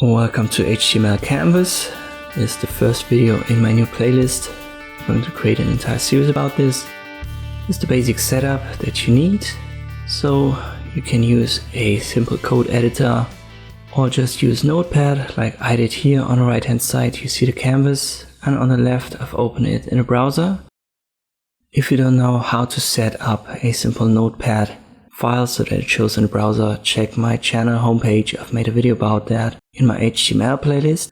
Welcome to HTML Canvas. This is the first video in my new playlist. I'm going to create an entire series about this. This is the basic setup that you need. So you can use a simple code editor or just use Notepad like I did here. On the right hand side you see the canvas, and on the left I've opened it in a browser. If you don't know how to set up a simple Notepad file so that it shows in the browser, check my channel homepage. I've made a video about that in my HTML playlist.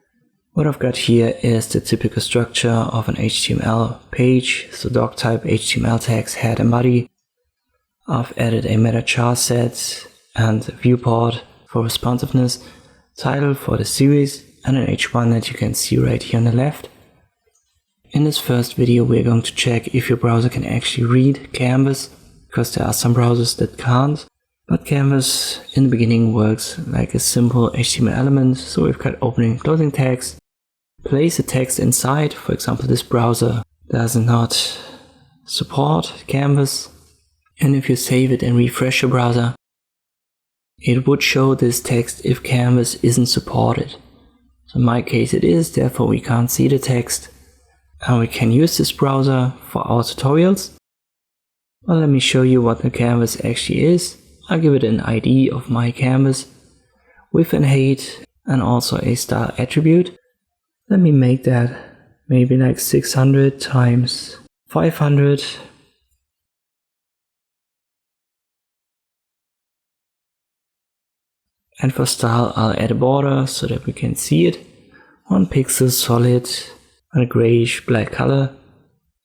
What I've got here is the typical structure of an HTML page. So doc type, HTML tags, head and body. I've added a meta char set and a viewport for responsiveness, title for the series, and an H1 that you can see right here on the left. In this first video we're going to check if your browser can actually read Canvas, because there are some browsers that can't. But Canvas in the beginning works like a simple HTML element. So we've got opening and closing tags. Place the text inside. For example, this browser does not support Canvas. And if you save it and refresh your browser, it would show this text if Canvas isn't supported. So in my case it is, therefore we can't see the text. And we can use this browser for our tutorials. Well, let me show you what the canvas actually is. I'll give it an ID of my canvas, width and height, and also a style attribute. Let me make that maybe like 600 times 500. And for style, I'll add a border so that we can see it. 1 pixel solid and a grayish black color.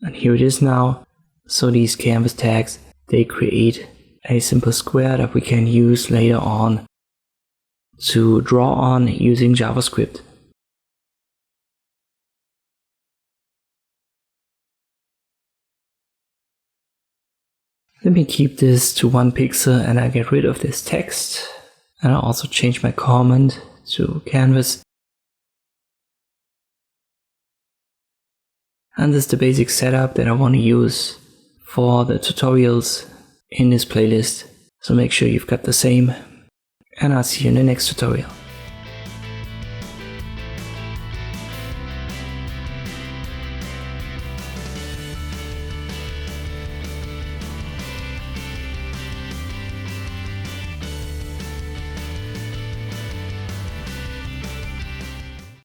And here it is now. So these canvas tags, they create a simple square that we can use later on to draw on using JavaScript. Let me keep this to 1 pixel and I get rid of this text. And I'll also change my comment to canvas. And this is the basic setup that I want to use for the tutorials in this playlist. So make sure you've got the same, and I'll see you in the next tutorial.